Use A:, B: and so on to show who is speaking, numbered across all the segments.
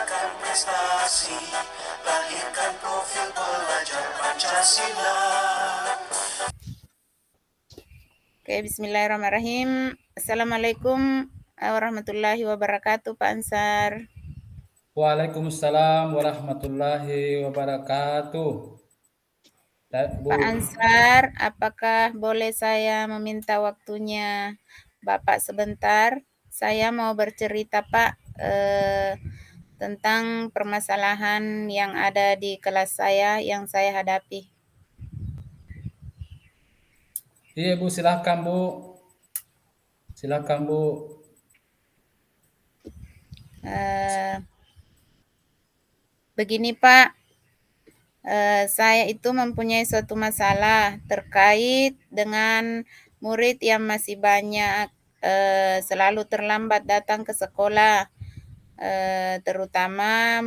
A: ciptakan prestasi, lahirkan profil pelajar Pancasila.
B: Oke, bismillahirrahmanirrahim. Assalamualaikum warahmatullahi wabarakatuh, Pak Ansar.
C: Waalaikumsalam warahmatullahi wabarakatuh. Bu,
B: Pak Ansar, apakah boleh saya meminta waktunya Bapak sebentar? Saya mau bercerita, Pak, tentang permasalahan yang ada di kelas saya yang saya hadapi.
C: iya Bu, silakan Bu. Silakan Bu.
B: Eh, Begini, Pak. Saya itu mempunyai suatu masalah terkait dengan murid yang masih banyak selalu terlambat datang ke sekolah, terutama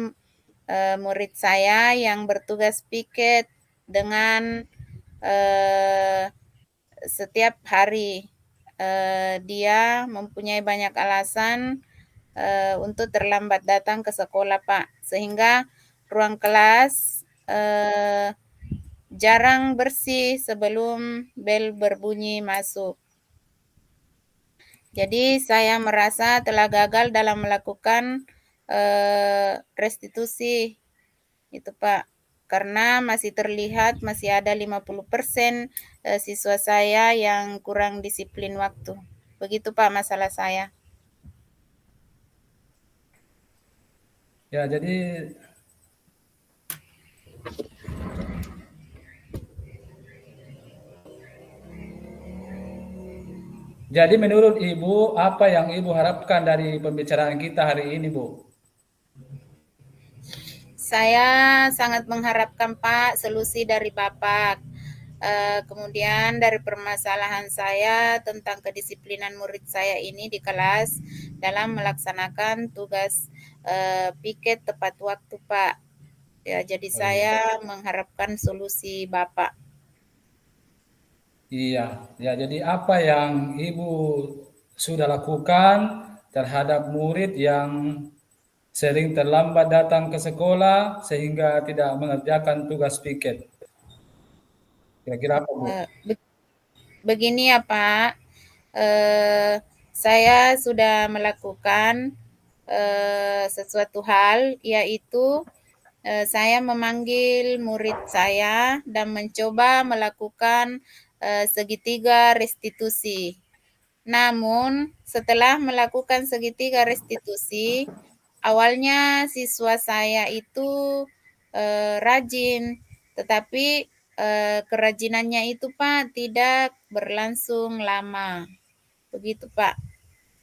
B: murid saya yang bertugas piket dengan setiap hari. Dia mempunyai banyak alasan untuk terlambat datang ke sekolah, Pak, sehingga ruang kelas jarang bersih sebelum bel berbunyi masuk. Jadi saya merasa telah gagal dalam melakukan restitusi itu, Pak. Karena masih terlihat masih ada 50% siswa saya yang kurang disiplin waktu. Begitu, Pak, masalah saya.
C: Ya, jadi menurut Ibu, apa yang Ibu harapkan dari pembicaraan kita hari ini, Bu?
B: Saya sangat mengharapkan, Pak, solusi dari Bapak. Kemudian dari permasalahan saya tentang kedisiplinan murid saya ini di kelas dalam melaksanakan tugas piket tepat waktu, Pak. Ya, jadi
C: Oh iya.
B: saya mengharapkan solusi Bapak.
C: Iya, ya jadi apa yang Ibu sudah lakukan terhadap murid yang sering terlambat datang ke sekolah sehingga tidak mengerjakan tugas piket? Kira-kira apa, Bu?
B: Begini ya, Pak. Saya sudah melakukan sesuatu hal, yaitu saya memanggil murid saya dan mencoba melakukan segitiga restitusi. Namun, setelah melakukan segitiga restitusi, awalnya siswa saya itu rajin, tetapi kerajinannya itu, Pak, tidak berlangsung lama. Begitu, Pak.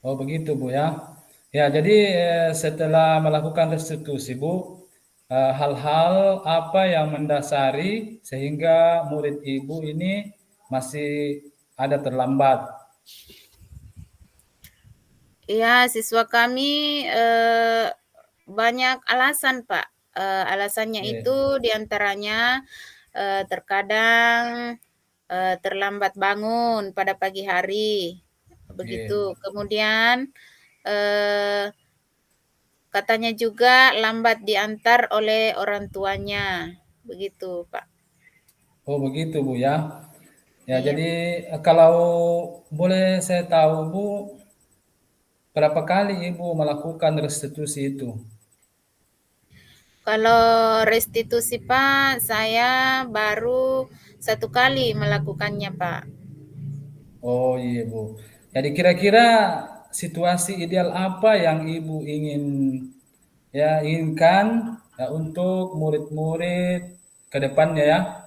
C: Oh begitu Bu ya. Ya jadi setelah melakukan restitusi Bu, hal-hal apa yang mendasari sehingga murid Ibu ini masih ada terlambat?
B: Ya, siswa kami banyak alasan, Pak. Alasannya
C: Iya,
B: itu diantaranya terkadang terlambat bangun pada pagi hari,
C: iya.
B: begitu. Kemudian eh, katanya juga lambat diantar oleh orang tuanya, begitu, Pak.
C: Oh begitu Bu ya. Ya
B: Iya.
C: jadi kalau boleh saya tahu Bu, berapa kali Ibu melakukan restitusi itu?
B: Kalau restitusi, Pak, saya baru satu kali melakukannya, Pak.
C: Oh iya Bu. Jadi kira-kira situasi ideal apa yang Ibu inginkan ya, untuk murid-murid ke depannya ya.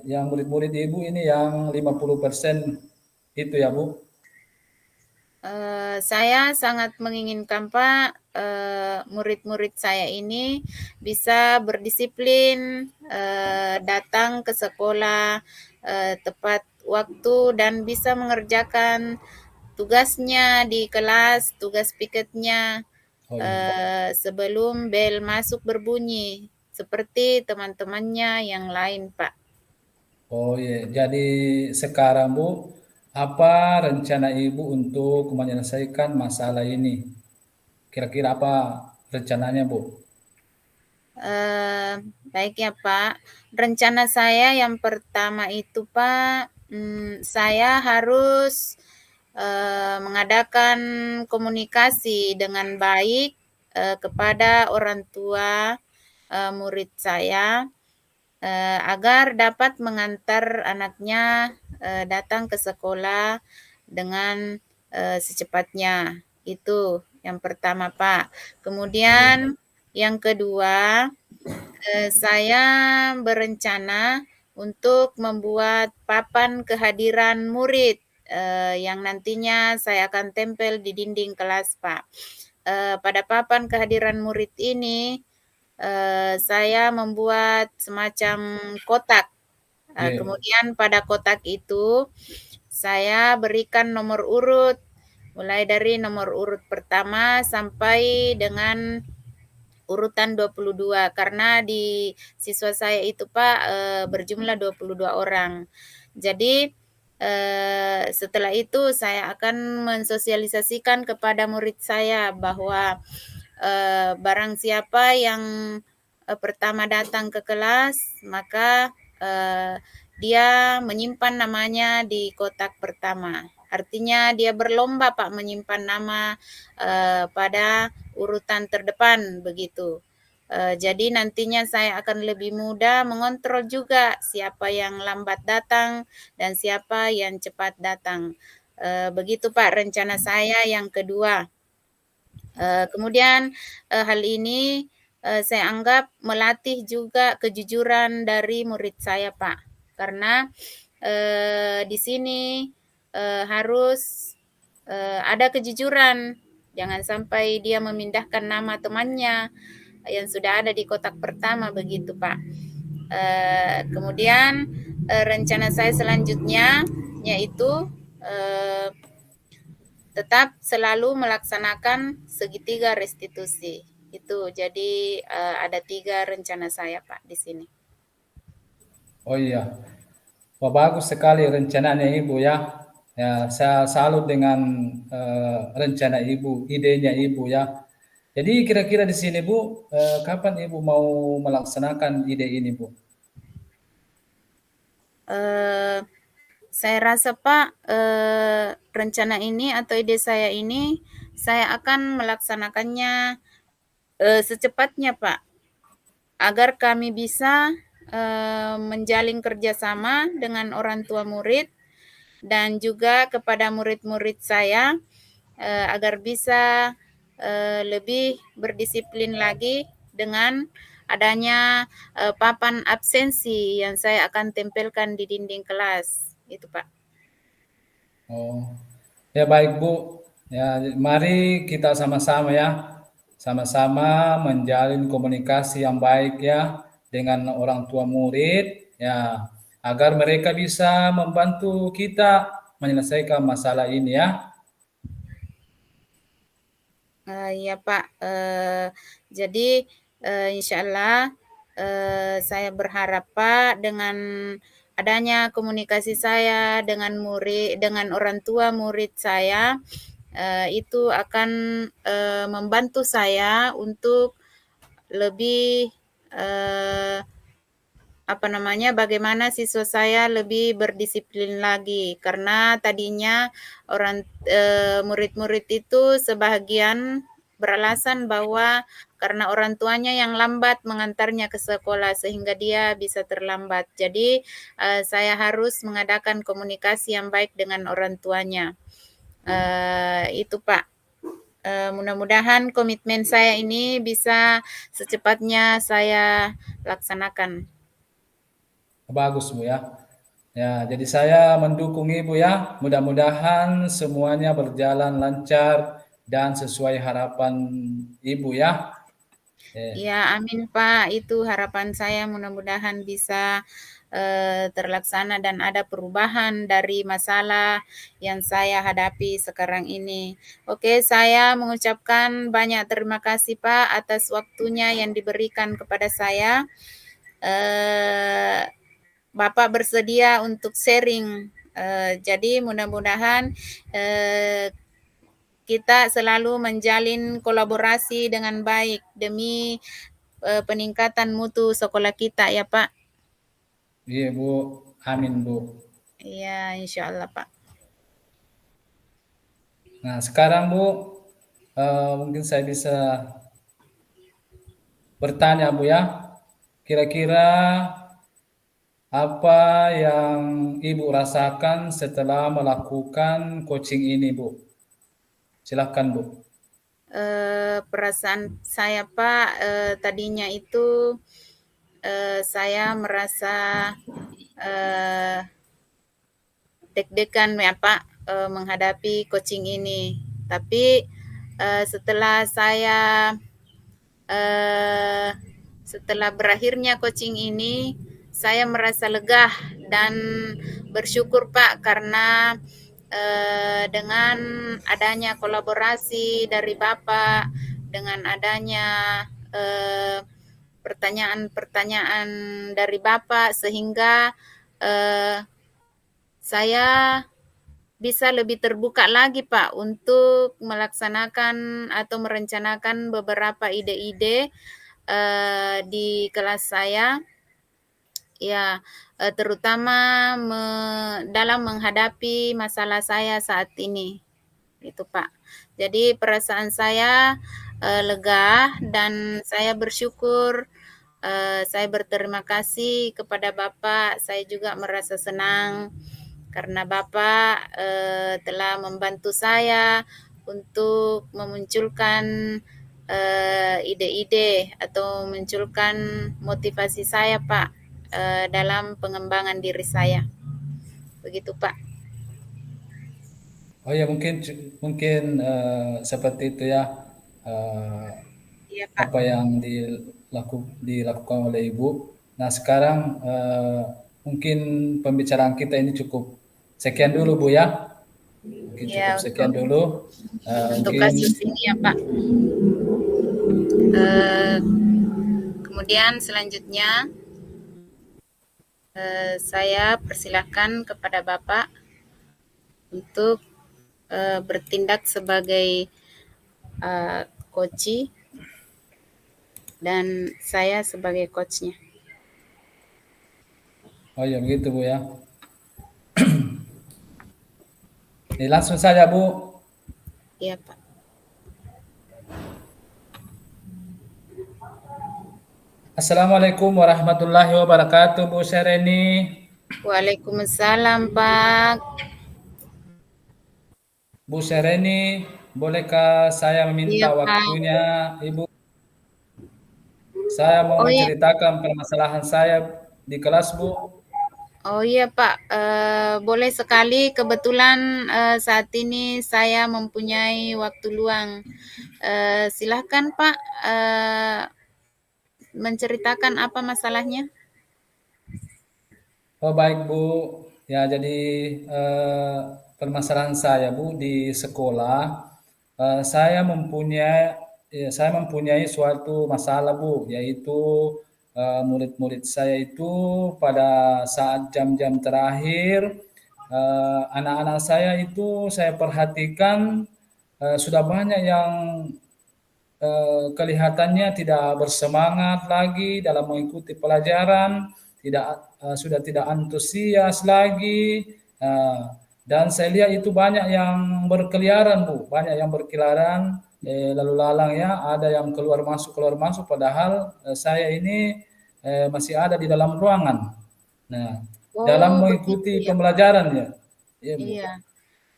C: Yang murid-murid Ibu ini yang 50% itu ya Bu.
B: Saya sangat menginginkan, Pak, murid-murid saya ini bisa berdisiplin, datang ke sekolah tepat waktu dan bisa mengerjakan tugasnya di kelas, tugas piketnya
C: Oh iya.
B: sebelum bel masuk berbunyi, seperti teman-temannya yang lain, Pak.
C: Oh iya. Jadi sekarang Bu, apa rencana Ibu untuk menyelesaikan masalah ini? Kira-kira apa rencananya, Bu?
B: Baik ya Pak. Rencana saya yang pertama itu Pak, saya harus mengadakan komunikasi dengan baik kepada orang tua murid saya agar dapat mengantar anaknya datang ke sekolah dengan secepatnya. Itu yang pertama, Pak. Kemudian yang kedua, saya berencana untuk membuat papan kehadiran murid yang nantinya saya akan tempel di dinding kelas, Pak. Pada papan kehadiran murid ini, saya membuat semacam kotak.
C: Iya.
B: Kemudian pada kotak itu saya berikan nomor urut, mulai dari nomor urut pertama sampai dengan urutan 22 karena di siswa saya itu Pak berjumlah 22 orang. Jadi setelah itu saya akan mensosialisasikan kepada murid saya bahwa barang siapa yang pertama datang ke kelas maka dia menyimpan namanya di kotak pertama. Artinya dia berlomba Pak menyimpan nama pada urutan terdepan begitu. Jadi nantinya saya akan lebih mudah mengontrol juga siapa yang lambat datang dan siapa yang cepat datang. Begitu Pak rencana saya yang kedua. Kemudian hal ini saya anggap melatih juga kejujuran dari murid saya Pak. Karena di sini harus ada kejujuran. Jangan sampai dia memindahkan nama temannya yang sudah ada di kotak pertama begitu Pak. Kemudian rencana saya selanjutnya yaitu tetap selalu melaksanakan segitiga restitusi. Itu jadi ada 3 rencana saya Pak di sini.
C: Oh iya. Wah, bagus sekali rencananya Ibu ya. Ya, saya salut dengan rencana Ibu, idenya Ibu ya. Jadi kira-kira di sini Bu, kapan Ibu mau melaksanakan ide ini Bu?
B: Eh, saya rasa Pak rencana ini atau ide saya ini saya akan melaksanakannya secepatnya Pak, agar kami bisa menjalin kerjasama dengan orang tua murid dan juga kepada murid-murid saya agar bisa lebih berdisiplin lagi dengan adanya papan absensi yang saya akan tempelkan di dinding kelas. Itu Pak.
C: Oh, ya baik Bu. Ya, mari kita sama-sama ya, sama-sama menjalin komunikasi yang baik ya dengan orang tua murid ya, agar mereka bisa membantu kita menyelesaikan masalah ini ya.
B: Iya Pak, jadi insya Allah saya berharap Pak dengan adanya komunikasi saya dengan orang tua murid saya itu akan membantu saya untuk lebih bagaimana siswa saya lebih berdisiplin lagi karena tadinya murid-murid itu sebahagian beralasan bahwa karena orang tuanya yang lambat mengantarnya ke sekolah sehingga dia bisa terlambat. Jadi saya harus mengadakan komunikasi yang baik dengan orang tuanya. Itu Pak. Mudah-mudahan komitmen saya ini bisa secepatnya saya laksanakan.
C: Bagus Bu ya. Ya, jadi saya mendukung Ibu ya. Mudah-mudahan semuanya berjalan lancar dan sesuai harapan Ibu ya.
B: Ya, amin Pak. Itu harapan saya mudah-mudahan bisa terlaksana dan ada perubahan dari masalah yang saya hadapi sekarang ini. Oke, saya mengucapkan banyak terima kasih Pak atas waktunya yang diberikan kepada saya. Bapak bersedia untuk sharing. Jadi mudah-mudahan kita selalu menjalin kolaborasi dengan baik demi peningkatan mutu sekolah kita ya Pak.
C: Iya Bu, amin Bu.
B: Iya, insya Allah Pak.
C: Nah sekarang Bu, mungkin saya bisa bertanya Bu ya, kira-kira apa yang Ibu rasakan setelah melakukan coaching ini Bu? Silahkan Bu.
B: Perasaan saya Pak, tadinya itu saya merasa eh, deg-degan ya Pak menghadapi coaching ini. Tapi setelah saya setelah berakhirnya coaching ini, saya merasa lega dan bersyukur Pak karena dengan adanya kolaborasi dari Bapak, dengan adanya pertanyaan-pertanyaan dari Bapak sehingga saya bisa lebih terbuka lagi Pak untuk melaksanakan atau merencanakan beberapa ide-ide di kelas saya ya terutama dalam menghadapi masalah saya saat ini itu Pak. Jadi perasaan saya lega dan saya bersyukur, saya berterima kasih kepada Bapak. Saya juga merasa senang karena Bapak telah membantu saya untuk memunculkan ide-ide atau munculkan motivasi saya Pak dalam pengembangan diri saya. Begitu Pak.
C: Oh ya mungkin seperti itu ya,
B: Iya Pak.
C: apa yang dilakukan oleh Ibu. Nah sekarang mungkin pembicaraan kita ini cukup sekian dulu Bu ya. Mungkin cukup
B: Ya
C: sekian dulu.
B: untuk
C: Mungkin
B: kasus ini ya Pak. Kemudian selanjutnya saya persilahkan kepada Bapak untuk bertindak sebagai coach dan saya sebagai coachnya.
C: oh ya begitu Bu ya. Langsung saja Bu.
B: Iya Pak.
C: Assalamualaikum warahmatullahi wabarakatuh Bu Sereni.
B: Waalaikumsalam Pak.
C: Bu Sereni, bolehkah saya
B: Iya
C: meminta
B: Pak.
C: waktunya Ibu? Saya mau
B: Oh iya.
C: menceritakan permasalahan saya di kelas Bu.
B: Oh iya Pak, boleh sekali. Kebetulan saat ini saya mempunyai waktu luang. Silahkan Pak menceritakan apa masalahnya.
C: Oh baik Bu, ya jadi permasalahan saya Bu di sekolah, saya mempunyai suatu masalah Bu, yaitu murid-murid saya itu pada saat jam-jam terakhir, anak-anak saya itu saya perhatikan sudah banyak yang kelihatannya tidak bersemangat lagi dalam mengikuti pelajaran, sudah tidak antusias lagi, dan saya lihat itu banyak yang berkeliaran Bu, banyak yang berkeliaran lalu lalang ya, ada yang keluar masuk, padahal saya ini masih ada di dalam ruangan. Nah, dalam
B: Oh begitu
C: mengikuti
B: ya Pak.
C: pembelajaran ya, ya Bu.
B: Iya,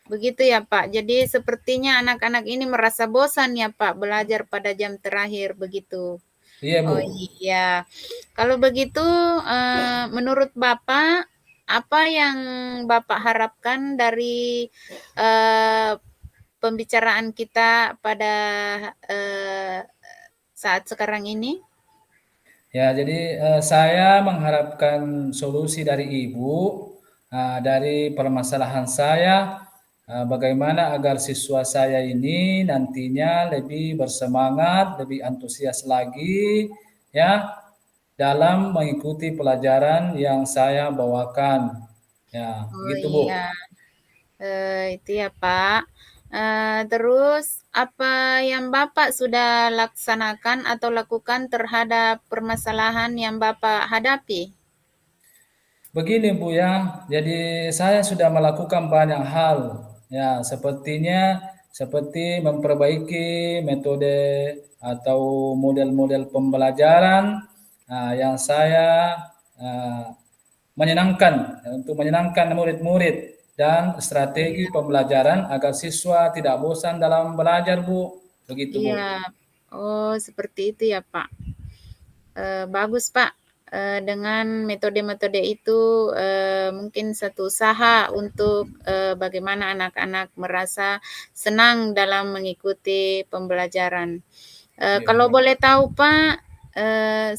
B: begitu ya Pak. Jadi sepertinya anak-anak ini merasa bosan ya Pak belajar pada jam terakhir begitu.
C: Iya Bu.
B: Oh iya. Kalau begitu menurut Bapak apa yang Bapak harapkan dari pembicaraan kita pada saat sekarang ini?
C: Ya, jadi saya mengharapkan solusi dari Ibu dari permasalahan saya, bagaimana agar siswa saya ini nantinya lebih bersemangat, lebih antusias lagi, ya, dalam mengikuti pelajaran yang saya bawakan. Ya,
B: Oh
C: begitu Bu.
B: iya, itu ya Pak. Terus apa yang Bapak sudah laksanakan atau lakukan terhadap permasalahan yang Bapak hadapi?
C: Begini Bu ya, jadi saya sudah melakukan banyak hal ya, seperti memperbaiki metode atau model-model pembelajaran yang saya ah, menyenangkan untuk menyenangkan murid-murid dan strategi pembelajaran agar siswa tidak bosan dalam belajar Bu. Begitu Bu.
B: Iya. Oh, seperti itu ya, Pak. Bagus, Pak. Dengan metode-metode itu, mungkin satu usaha untuk, bagaimana anak-anak merasa senang dalam mengikuti pembelajaran.
C: Iya,
B: Kalau
C: Bu.
B: boleh tahu, Pak,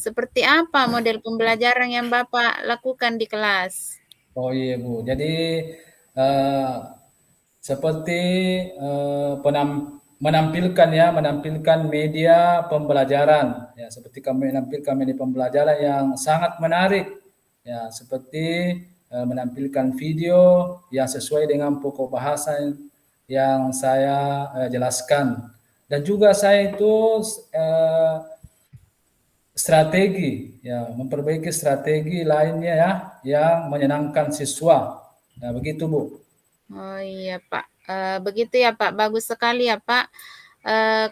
B: seperti apa model pembelajaran yang Bapak lakukan di kelas?
C: Oh iya Bu. Jadi eh, seperti menampilkan media pembelajaran ya, seperti kami menampilkan media pembelajaran yang sangat menarik ya, seperti menampilkan video yang sesuai dengan pokok bahasa yang saya jelaskan, dan juga saya itu eh, strategi ya, memperbaiki strategi lainnya ya yang menyenangkan siswa. Nah, begitu Bu.
B: Oh iya, Pak. Begitu ya, Pak. Bagus sekali ya, Pak.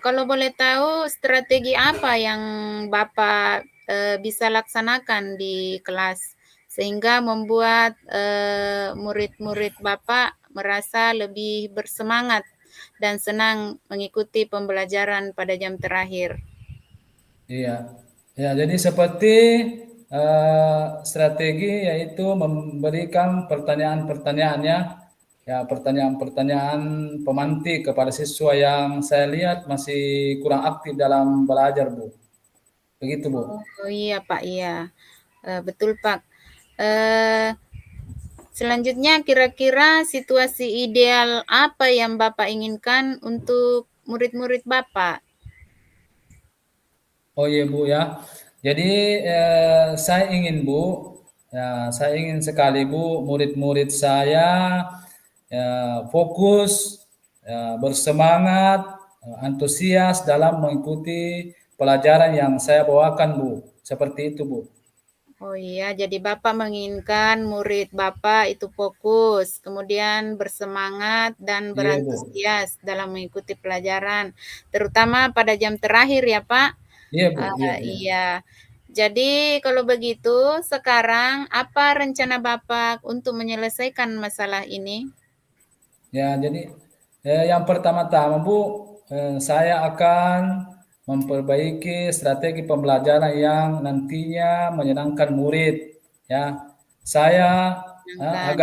B: Kalau boleh tahu strategi apa yang Bapak, bisa laksanakan di kelas sehingga membuat, murid-murid Bapak merasa lebih bersemangat dan senang mengikuti pembelajaran pada jam terakhir?
C: Iya. Ya, jadi seperti strategi yaitu memberikan pertanyaan-pertanyaannya ya, pertanyaan-pertanyaan pemantik kepada siswa yang saya lihat masih kurang aktif dalam belajar, Bu. Begitu, Bu.
B: Oh iya, Pak, iya. Betul, Pak. Eee Selanjutnya, kira-kira situasi ideal apa yang Bapak inginkan untuk murid-murid Bapak?
C: Oh iya Bu ya. Jadi saya ingin Bu, ya saya ingin sekali Bu murid-murid saya fokus, bersemangat, antusias dalam mengikuti pelajaran yang saya bawakan Bu. Seperti itu Bu.
B: Oh iya, jadi Bapak menginginkan murid Bapak itu fokus, kemudian bersemangat dan
C: Iya Bu.
B: berantusias dalam mengikuti pelajaran, terutama pada jam terakhir ya, Pak?
C: Iya Bu. Iya iya.
B: Iya. Jadi kalau begitu, sekarang apa rencana Bapak untuk menyelesaikan masalah ini?
C: Ya, jadi yang pertama-tama Bu, saya akan memperbaiki strategi pembelajaran yang nantinya menyenangkan murid. Ya, saya
B: Menyenangkan.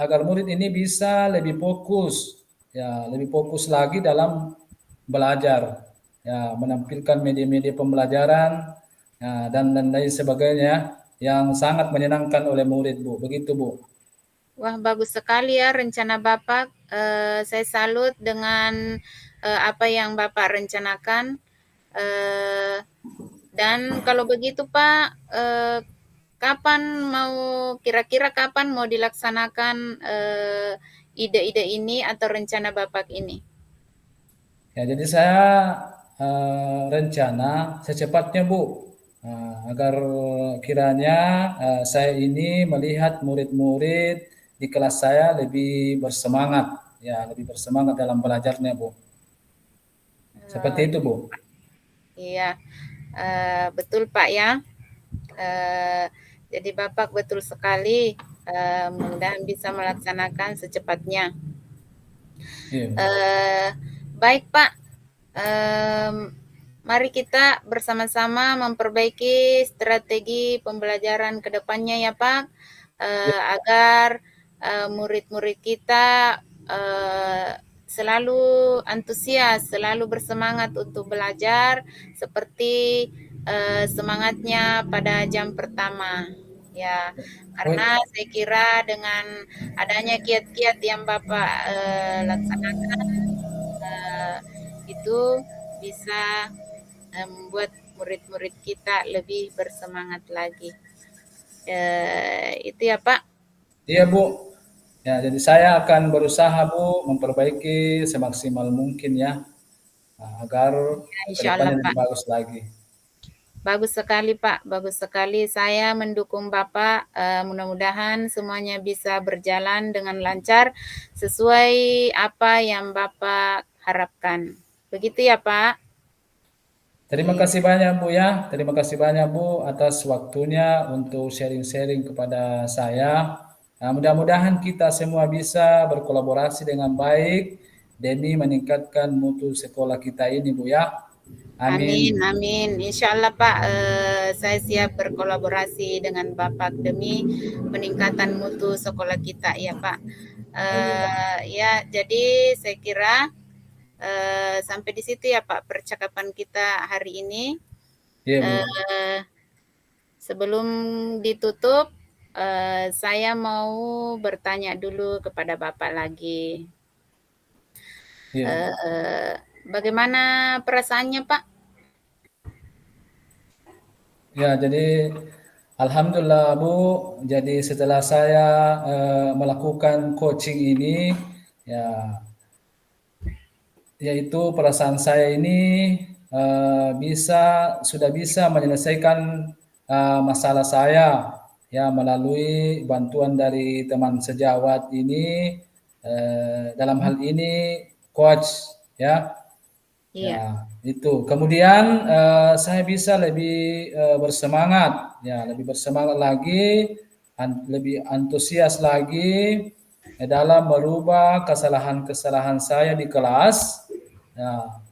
C: agar murid ini bisa lebih fokus, ya, lebih fokus lagi dalam belajar. Ya, menampilkan media-media pembelajaran, ya, dan lain sebagainya yang sangat menyenangkan oleh murid Bu. Begitu Bu.
B: Wah, bagus sekali ya rencana Bapak. Saya salut dengan apa yang Bapak rencanakan. Eh, dan kalau begitu, Pak, kapan mau kira-kira kapan mau dilaksanakan ide-ide ini atau rencana Bapak ini?
C: Ya, jadi saya rencana secepatnya Bu, agar kiranya saya ini melihat murid-murid di kelas saya lebih bersemangat, ya lebih bersemangat dalam belajarnya Bu. Seperti
B: Eh,
C: itu Bu.
B: iya, betul Pak ya. Eh, jadi Bapak betul sekali. Mudah-mudahan bisa melaksanakan secepatnya.
C: Iya.
B: Eh, Baik Pak, Em, mari kita bersama-sama memperbaiki strategi pembelajaran ke depannya ya Pak,
C: Ya.
B: agar murid-murid kita selalu antusias, selalu bersemangat untuk belajar seperti semangatnya pada jam pertama. Ya, karena
C: Oh,
B: saya kira dengan adanya kiat-kiat yang Bapak laksanakan, eh, itu bisa membuat murid-murid kita lebih bersemangat lagi. Itu ya Pak.
C: iya Bu. Ya, jadi saya akan berusaha Bu memperbaiki semaksimal mungkin ya, agar
B: Insya Allah,
C: kedepannya lebih
B: Pak.
C: bagus lagi.
B: Bagus sekali, Pak. Bagus sekali. Saya mendukung Bapak. Mudah-mudahan semuanya bisa berjalan dengan lancar sesuai apa yang Bapak harapkan. Begitu ya, Pak.
C: Terima
B: Iya.
C: kasih banyak Bu ya, terima kasih banyak Bu atas waktunya untuk sharing-sharing kepada saya. Nah, mudah-mudahan kita semua bisa berkolaborasi dengan baik demi meningkatkan mutu sekolah kita ini Bu ya.
B: Amin,
C: Amin.
B: amin. Insya Allah, Pak, saya siap berkolaborasi dengan Bapak demi peningkatan mutu sekolah kita, ya, Pak.
C: Oh iya Bu.
B: Ya, jadi saya kira sampai di situ ya, Pak, percakapan kita hari ini.
C: Iya Bu.
B: Eh, Sebelum ditutup, saya mau bertanya dulu kepada Bapak lagi.
C: Iya.
B: Bagaimana perasaannya, Pak?
C: Ya, jadi alhamdulillah Bu, jadi setelah saya melakukan coaching ini ya, yaitu perasaan saya ini sudah bisa menyelesaikan masalah saya ya melalui bantuan dari teman sejawat ini, dalam hal ini coach ya.
B: Iya,
C: Ya, itu. Kemudian saya bisa lebih bersemangat, ya, lebih bersemangat lagi, lebih antusias lagi dalam merubah kesalahan-kesalahan saya di kelas. Ya,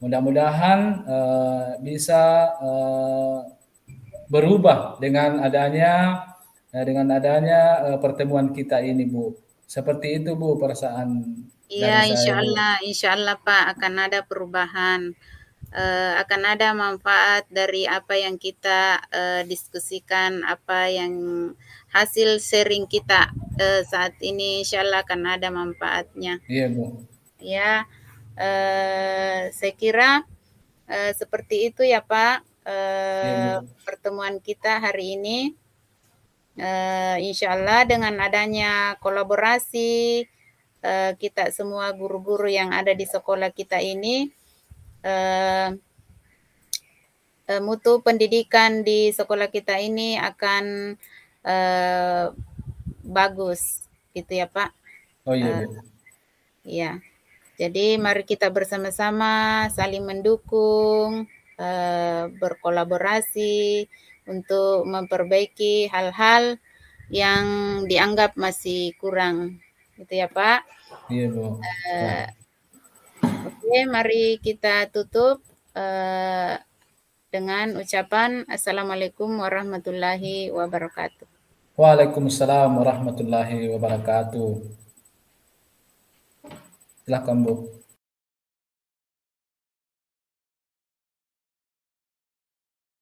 C: mudah-mudahan bisa berubah dengan adanya pertemuan kita ini, Bu. Seperti itu, Bu, perasaan
B: iya,
C: dari saya, Bu.
B: insya Allah Pak akan ada perubahan, akan ada manfaat dari apa yang kita diskusikan, apa yang hasil sharing kita saat ini, insya Allah akan ada manfaatnya.
C: Iya, Bu.
B: Ya, saya kira seperti itu ya Pak,
C: Iya, Bu.
B: pertemuan kita hari ini. Insya Allah dengan adanya kolaborasi kita semua guru-guru yang ada di sekolah kita ini, mutu pendidikan di sekolah kita ini akan bagus, gitu ya Pak.
C: Oh iya, Bu.
B: Ya, jadi mari kita bersama-sama saling mendukung, berkolaborasi untuk memperbaiki hal-hal yang dianggap masih kurang, gitu ya Pak.
C: Iya, Bu. Ya.
B: Oke, mari kita tutup dengan ucapan Assalamualaikum warahmatullahi wabarakatuh.
C: Waalaikumsalam warahmatullahi wabarakatuh. Silakan, Bu.